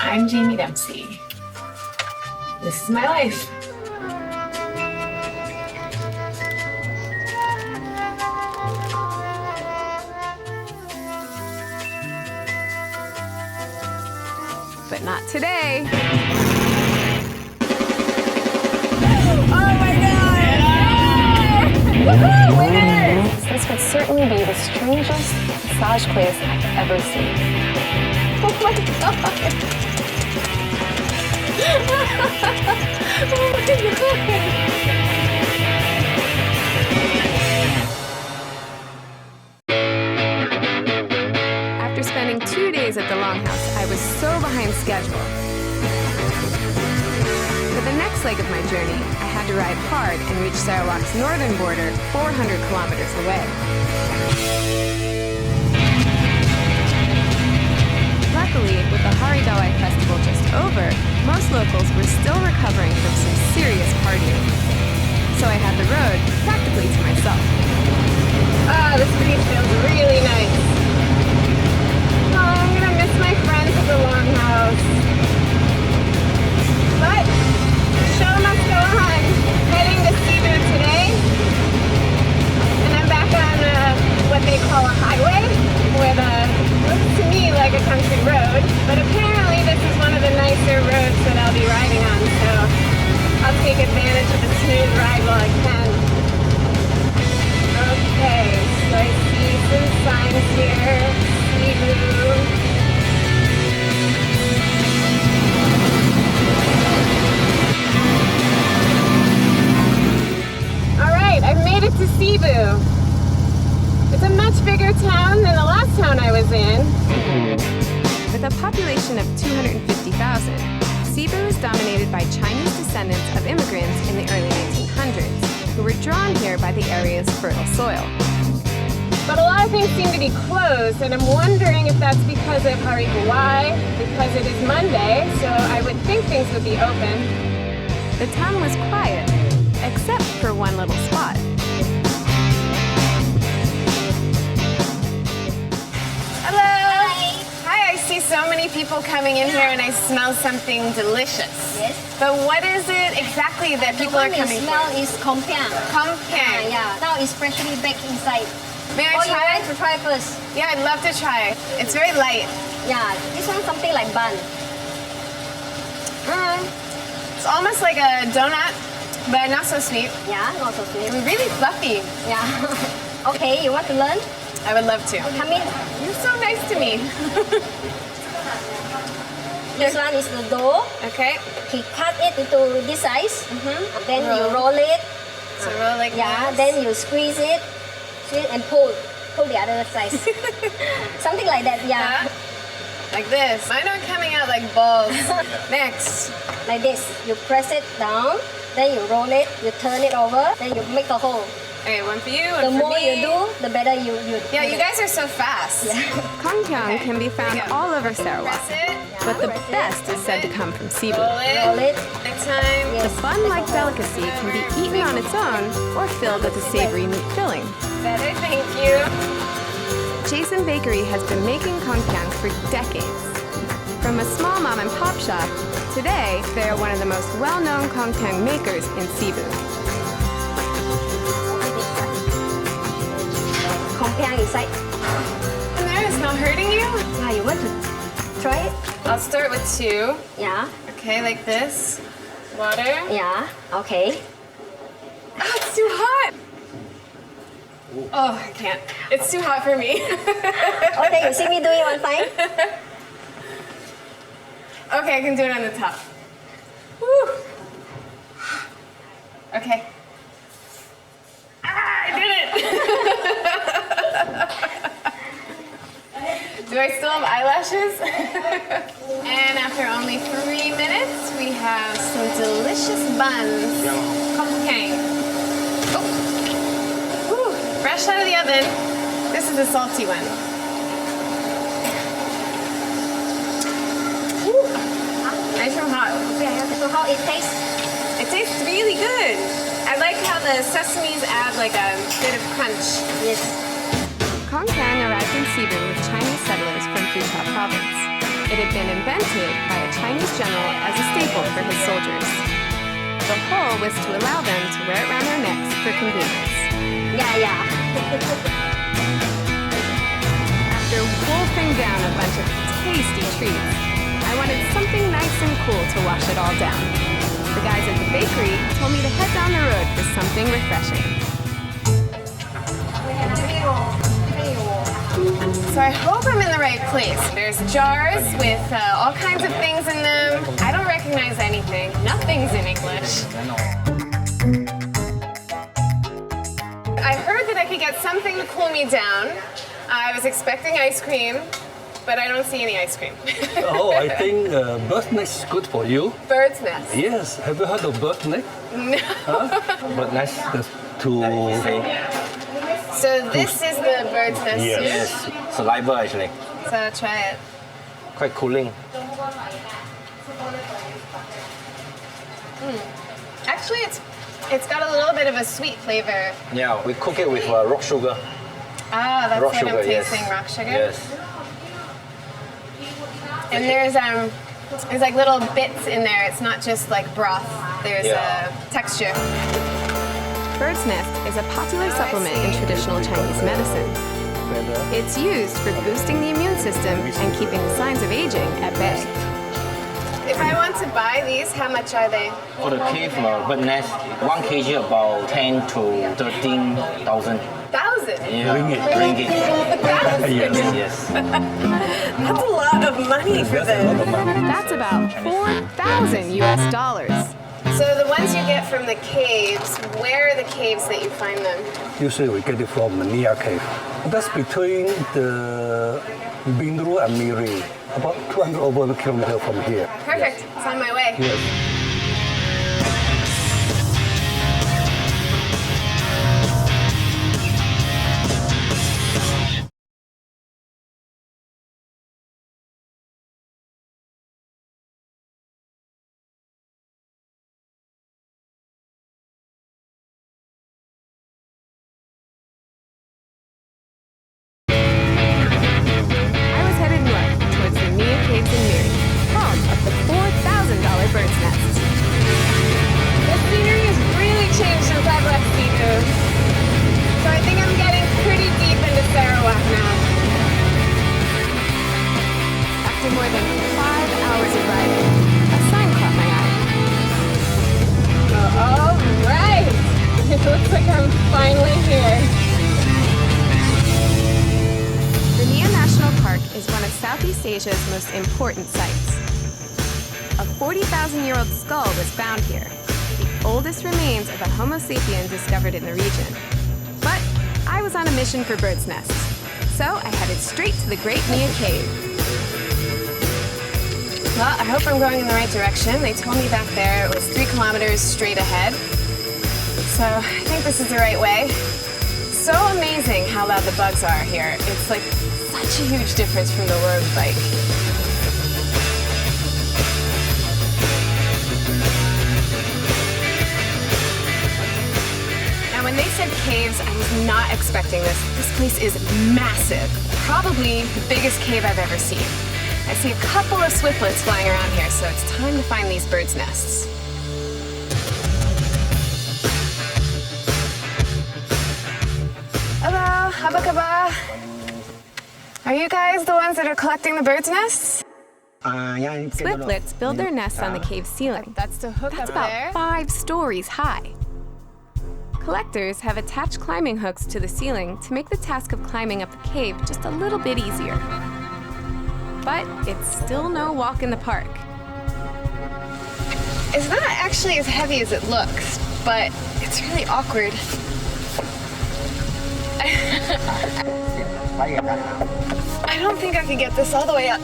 I'm Jamie Dempsey. This is my life. But not today. Oh my God! Woohoo! Winners! This would certainly be the strangest massage place I've ever seen. Oh my God! Oh my God! After spending 2 days at the Longhouse, I was so behind schedule. For the next leg of my journey, I had to ride hard and reach Sarawak's northern border, 400 kilometers away. Luckily, with the Hari Dawai festival just over, most locals were still recovering from some serious partying. So I had the road practically to myself. Ah, this breeze feels really nice. Oh, I'm gonna miss my friends at the Longhouse. But the show must go on. Heading to Cebu today, and I'm back on what they call a highway, with looks to me like a country road. But apparently, this is one of the nicer roads that I'll be riding on. So I'll take advantage of the smooth ride while I can. Okay, so I see some signs here. Cebu. Alright, I've made it to Cebu. It's a much bigger town than the last town I was in. With a population of 250,000, Cebu is dominated by Chinese descendants of immigrants in the early 1900s, who were drawn here by the area's fertile soil. But a lot of things seem to be closed, and I'm wondering if that's because of Hari Dawai, because it is Monday, so I would think things would be open. The town was quiet, except for one little spot. Hello! Hi, I see so many people coming in here and I smell something delicious. Yes. But what is it exactly that people are coming for? The one you smell is kompiang. Kompiang. Yeah, now it's freshly baked inside. May I Oh, try? you want to try first? Yeah, I'd love to try. It's very light. Yeah, this one something like bun. It's almost like a donut, but not so sweet. Yeah, not so sweet. It's really fluffy. Yeah. Okay, you want to learn? I would love to. Come in. You're so nice to me. This one is the dough. Okay. He cut it into this size. And then you roll it. So roll like Yeah, this. then you squeeze it and pull the other side. Something like that, yeah. Like this. Mine are coming out like balls. Next. Like this. You press it down, then you roll it, you turn it over, then you make a hole. Okay, one for you, The one for more me. you do, the better you Yeah, you guys are so fast. Yeah. Kompiang can be found all over Sarawak, Yeah, but the press it. best is said to come from Cebu. Roll it. Next time. Yes. The bun-like delicacy can be eaten on its own or filled with a savory meat filling. Better, thank you. Jason Bakery has been making kompiang for decades. From a small mom and pop shop, today they are one of the most well-known kompiang makers in Cebu. Kompiang inside. And there, it's not hurting you? Yeah, you want to try it? I'll start with 2. Yeah. Okay, like this. Water. Yeah. Okay. Oh, it's too hot. Oh, I can't. It's too hot for me. Okay, you see me doing one time? Okay, I can do it on the top. Woo. Okay. Ah, I did it! Do I still have eyelashes? And after only 3 minutes, we have some delicious buns. Kompiang. Oh. Woo. Fresh out of the oven. This is a salty one. Woo. Nice and hot. Yeah, so how it tastes? It tastes really good. I like how the sesames add like a bit of crunch. Yes. Kompiang arrived in Cebu with Chinese settlers from Fujian province. It had been invented by a Chinese general as a staple for his soldiers. The whole was to allow them to wear it around their necks for convenience. Yeah. After wolfing down a bunch of tasty treats, I wanted something nice and cool to wash it all down. The guys at the bakery told me to head down the road for something refreshing. So I hope I'm in the right place. There's jars with all kinds of things in them. I don't recognize anything. Nothing's in English. I heard that I could get something to cool me down. I was expecting ice cream, but I don't see any ice cream. Oh, I think bird's nest is good for you. Bird's nest? Yes. Have you heard of bird's nest? No. Huh? Bird's nest is to... So this is the bird's nest soup? Yes, saliva actually. So try it. Quite cooling. Actually, it's got a little bit of a sweet flavor. Yeah, we cook it with rock sugar. Ah, that's Rock what sugar, I'm yes. tasting, rock sugar. Yes. And there's like little bits in there. It's not just like broth. There's a texture. Bird's nest is a popular supplement in traditional Chinese medicine. It's used for boosting the immune system and keeping the signs of aging at bay. If I want to buy these, how much are they? For the cave bird nest, 1 kg about 10 to 13,000. 1,000? Yeah, ringgit. Yes. That's a lot of money for this. That's about 4,000 US dollars. So the ones you get from the caves, where are the caves that you find them? Usually we get it from the Nia cave. That's between the Bindru and Miri, about 200 over kilometers from here. Perfect. It's on my way. Yes. I was headed north towards the Mia Caves in Miri, home of the $4,000 bird's nest. The scenery has really changed since I've left Cebu. So I think I'm getting pretty deep into Sarawak now. After more than 5 hours of riding, a sign caught my eye. All right! It looks like I'm finally here. The Nia National Park is one of Southeast Asia's most important sites. A 40,000-year-old skull was found here, the oldest remains of a Homo sapien discovered in the region. But I was on a mission for bird's nests, so I headed straight to the Great Nia Cave. Well, I hope I'm going in the right direction. They told me back there it was 3 kilometers straight ahead. So I think this is the right way. So amazing how loud the bugs are here. It's like such a huge difference from the road bike. Now, when they said caves, I was not expecting this. This place is massive. Probably the biggest cave I've ever seen. I see a couple of swiftlets flying around here, so it's time to find these birds' nests. Hello, Habakaba. Are you guys the ones that are collecting the birds' nests? Swiftlets build their nests on the cave ceiling. That's the hook up there. About 5 stories high. Collectors have attached climbing hooks to the ceiling to make the task of climbing up the cave just a little bit easier. But it's still no walk in the park. It's not actually as heavy as it looks, but it's really awkward. I don't think I could get this all the way up.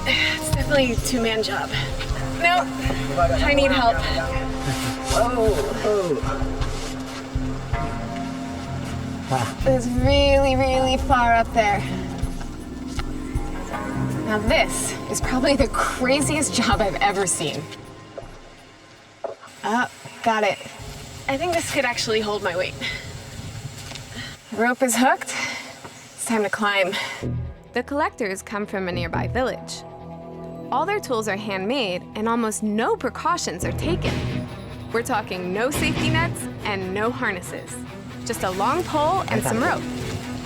It's definitely a 2-man job. No, I need help. It's really, really far up there. Now this is probably the craziest job I've ever seen. Got it. I think this could actually hold my weight. The rope is hooked. It's time to climb. The collectors come from a nearby village. All their tools are handmade and almost no precautions are taken. We're talking no safety nets and no harnesses. Just a long pole and some rope.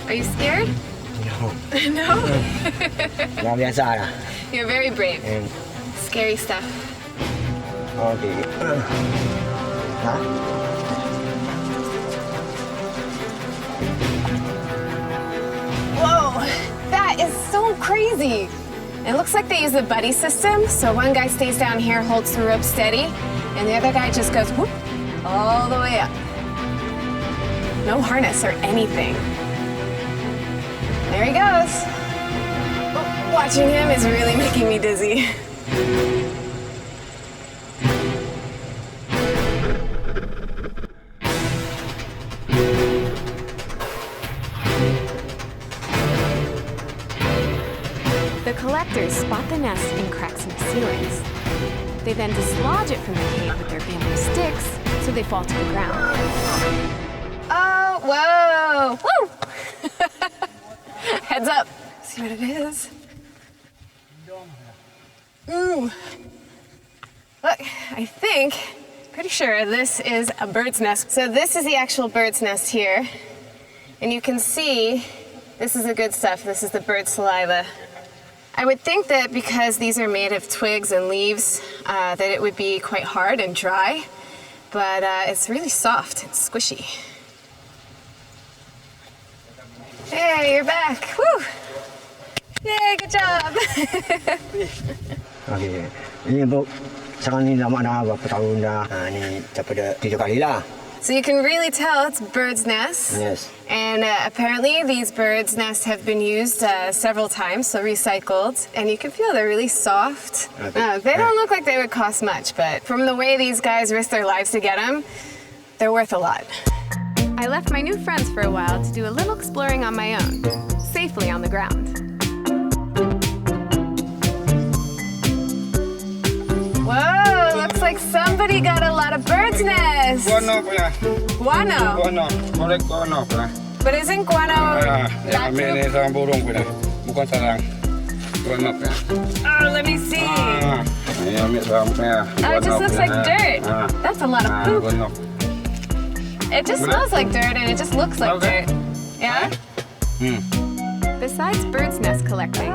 Are you scared? No. No? Dah biasa lah. You're very brave. Hmm. Scary stuff. Okey. Ha? Whoa, that is so crazy. It looks like they use the buddy system, so one guy stays down here, holds the rope steady, and the other guy just goes whoop, all the way up. No harness or anything. There he goes. Oh, watching him is really making me dizzy. The collectors spot the nest in cracks in the ceilings. They then dislodge it from the cave with their bamboo sticks, so they fall to the ground. Oh, whoa! Woo! Heads up. See what it is? Ooh. Look, I think, pretty sure this is a bird's nest. So this is the actual bird's nest here. And you can see, this is the good stuff. This is the bird saliva. I would think that because these are made of twigs and leaves, that it would be quite hard and dry, but it's really soft and squishy. Hey, you're back. Woo! Yay, good job. Okey. Ini untuk sekarang ni lama dah berapa tahun dah. Ni daripada 3 kali lah. So you can really tell it's bird's nests. Yes. And apparently these bird's nests have been used several times, so recycled. And you can feel they're really soft. Okay. They don't look like they would cost much, but from the way these guys risk their lives to get them, they're worth a lot. I left my new friends for a while to do a little exploring on my own, safely on the ground. Whoa, looks like somebody got a lot of bird's nests. Guano punya. Guano? Guano. Korek guano punya. But isn't guano Yang ambil ni sarang burung punya. Bukan sarang. Guano punya. Oh, let me see. Ini ambil sarang punya. Oh, it just looks like dirt. That's a lot of poop. Guano. It just smells like dirt and it just looks like Okay. dirt. Yeah? Besides bird's nest collecting,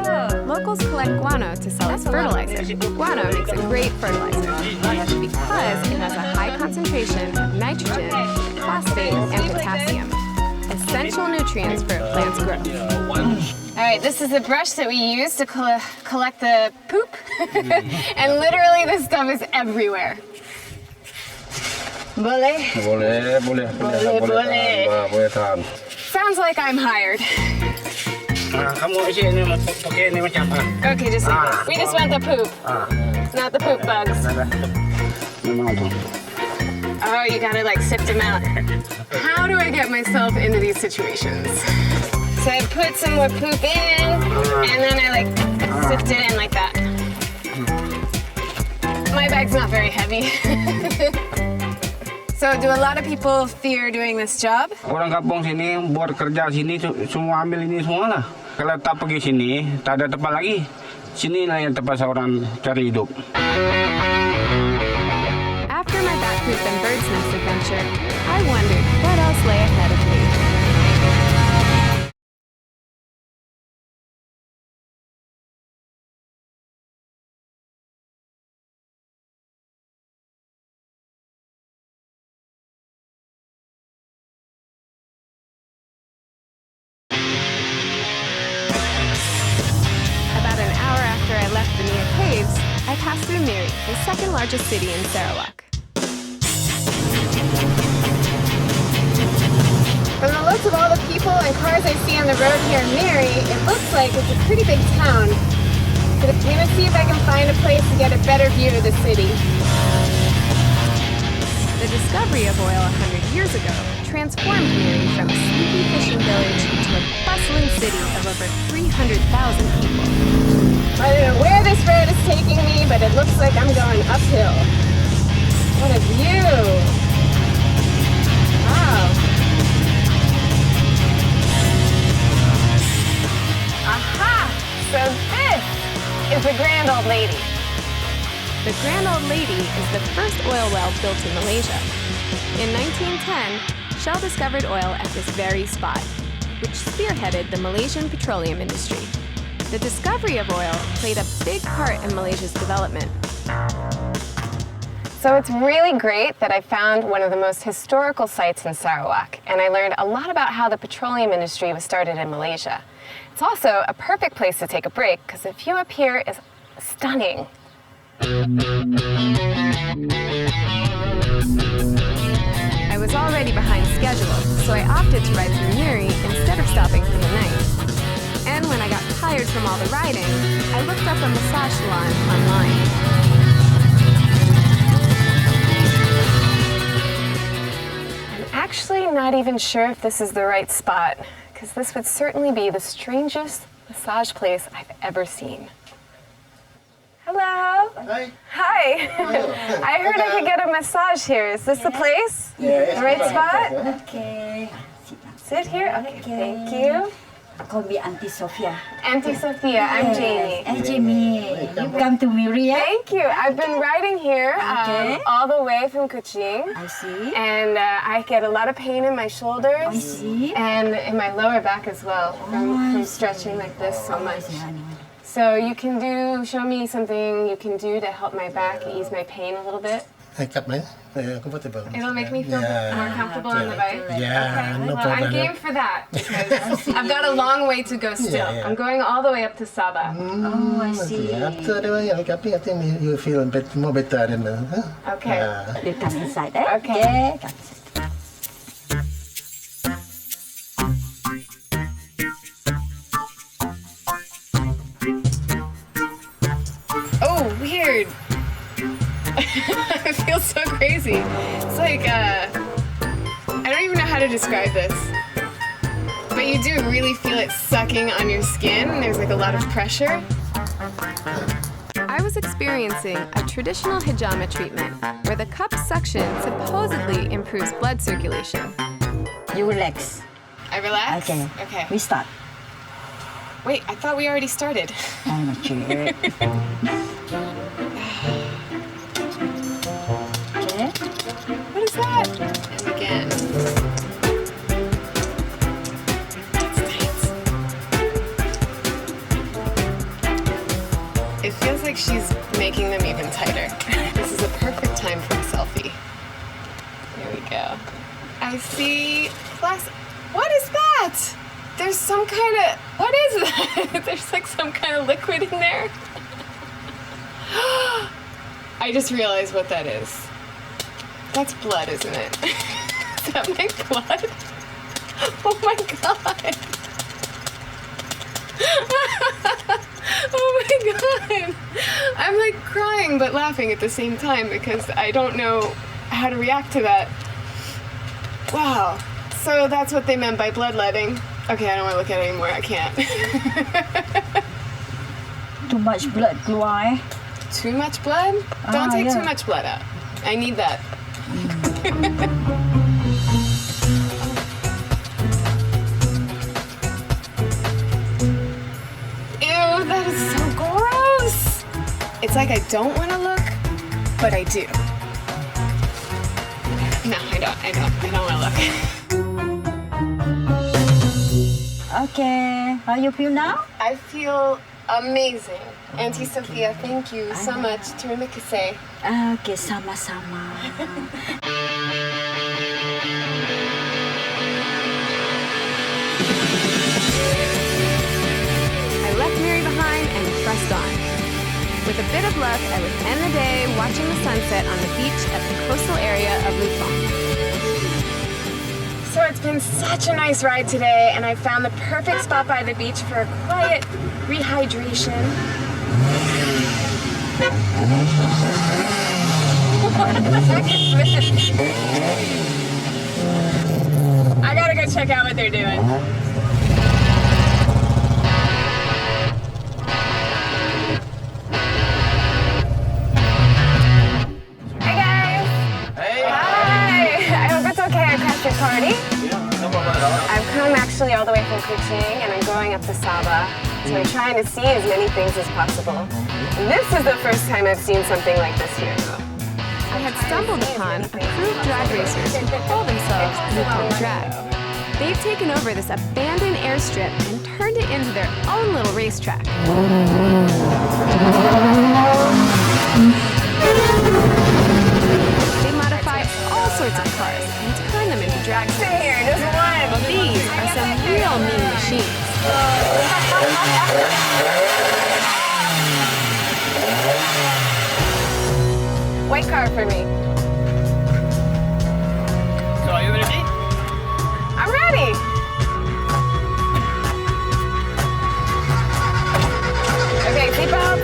locals collect guano to sell as fertilizer. Guano makes a great fertilizer because it has a high concentration of nitrogen, phosphate, and potassium, essential nutrients for a plant's growth. All right, this is the brush that we use to collect the poop. And literally this stuff is everywhere. Boleh? Boleh tahan. Sounds like I'm hired. Kamu isi ini pakai ini macam apa? Okay, just like this. We just want the poop, not the poop bugs. Memang tu. Oh, you gotta like sift them out. How do I get myself into these situations? So I put some more poop in, and then I like sift it in like that. My bag's not very heavy. So do a lot of people fear doing this job? Orang kampung sini buat kerja sini semua ambil ini semua lah. Kalau tak pergi sini, tak ada tempat lagi. Sinilah yang tempat seorang cari hidup. After my bat poop and bird's nest adventure, I wondered what else lay ahead of me. I passed through Miri, the second largest city in Sarawak. From the looks of all the people and cars I see on the road here in Miri, it looks like it's a pretty big town. But I'm gonna see if I can find a place to get a better view of the city. The discovery of oil 100 years ago transformed Miri from a sleepy fishing village into a bustling city of over 300,000 people. I don't know where this road is taking me, but it looks like I'm going uphill. What a view! Wow. Aha! So this is the Grand Old Lady. The Grand Old Lady is the first oil well built in Malaysia. In 1910, Shell discovered oil at this very spot, which spearheaded the Malaysian petroleum industry. The discovery of oil played a big part in Malaysia's development. So it's really great that I found one of the most historical sites in Sarawak, and I learned a lot about how the petroleum industry was started in Malaysia. It's also a perfect place to take a break because the view up here is stunning. I was already behind schedule, so I opted to ride through Miri instead of stopping for the night. And when I got tired from all the riding, I looked up a massage salon online. Actually not even sure if this is the right spot, because this would certainly be the strangest massage place I've ever seen. Hello. Hi. Hi. I heard I could get a massage here. Is this the place? Yeah. The right spot? Okay. Sit here? Okay, thank you. Call me Auntie Sophia. Auntie Sophia, I'm Jamie. Hey, Jamie. You come to Miri, yeah? Thank you. I've been riding here Okay. all the way from Kuching. I see. And I get a lot of pain in my shoulders. I see. And in my lower back as well from stretching like this so much. So you can show me something you can do to help my back, ease my pain a little bit. Comfortable. It'll make me feel more comfortable on the bike. Yeah, Okay. no Well, problem. I'm game for that because I've got a long way to go still. Yeah. I'm going all the way up to Sabah. Oh, I see. After the way, I think you feel more better than Okay. You come inside, eh? Okay. Come inside. Oh, weird. It feels so crazy. It's like, I don't even know how to describe this. But you do really feel it sucking on your skin. There's like a lot of pressure. I was experiencing a traditional hijama treatment where the cup suction supposedly improves blood circulation. You relax. I relax? Okay. Okay. We start. Wait, I thought we already started. I'm not sure. Okay. What is that? And again. That's tight. It feels like she's making them even tighter. This is a perfect time for a selfie. Here we go. I see glass. What is that? There's some kind of, what is that? There's like some kind of liquid in there. I just realized what that is. That's blood, isn't it? Is that my blood? Oh my god. Oh my god. I'm like crying but laughing at the same time because I don't know how to react to that. Wow. So that's what they meant by bloodletting. Okay, I don't want to look at it anymore. I can't. Too much blood keluar, eh? Too much blood? Don't take yeah. too much blood out. I need that. Ew, that is so gross. It's like I don't want to look, but I do. No, I don't want to look. Okay. How you feel now? I feel amazing. Auntie Sophia, thank you so much. Terima kasih. Okay, sama-sama. I left Miri behind and pressed on. With a bit of luck, I would end the day watching the sunset on the beach at the coastal area of Lutong. So it's been such a nice ride today, and I found the perfect spot by the beach for a quiet rehydration. I gotta go check out what they're doing. Hey guys! Hey! Hi! I hope it's okay I crashed your party. Yeah, no problem at all. I've come actually all the way from Kuching and I'm going up to Sabah. So I'm trying to see as many things as possible. This is the first time I've seen something like this here, though. I had stumbled upon a crew of drag racers who call themselves Yukon Drag. They've taken over this abandoned airstrip and turned it into their own little racetrack. They modify all sorts of cars and turn them into drag stars. Here, just one. These are some real mean machines. White car for me. So are you ready? I'm ready. Okay, seatbelt.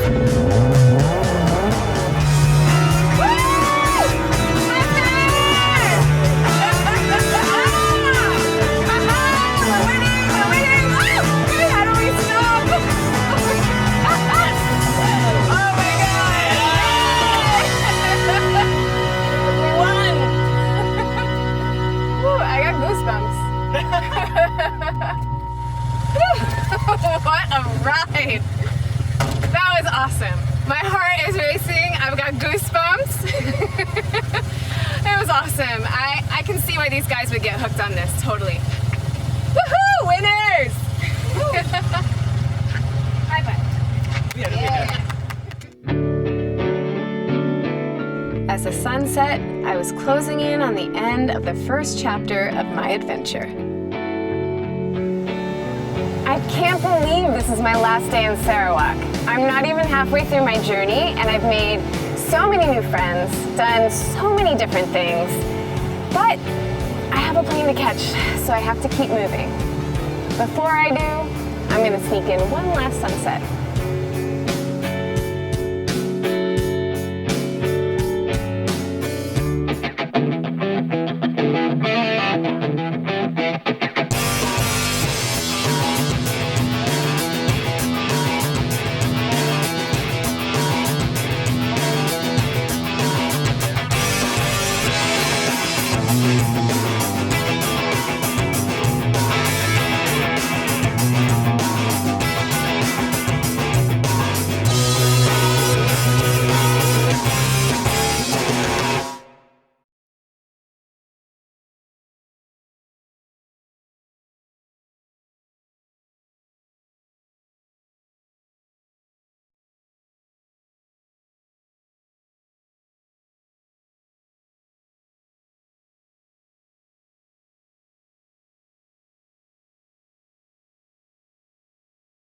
What a ride! That was awesome. My heart is racing. I've got goosebumps. It was awesome. I can see why these guys would get hooked on this, totally. Woohoo! Winners! High five. Yeah. As the sun set, I was closing in on the end of the first chapter of my adventure. I can't believe this is my last day in Sarawak. I'm not even halfway through my journey, and I've made so many new friends, done so many different things. But I have a plane to catch, so I have to keep moving. Before I do, I'm gonna sneak in one last sunset.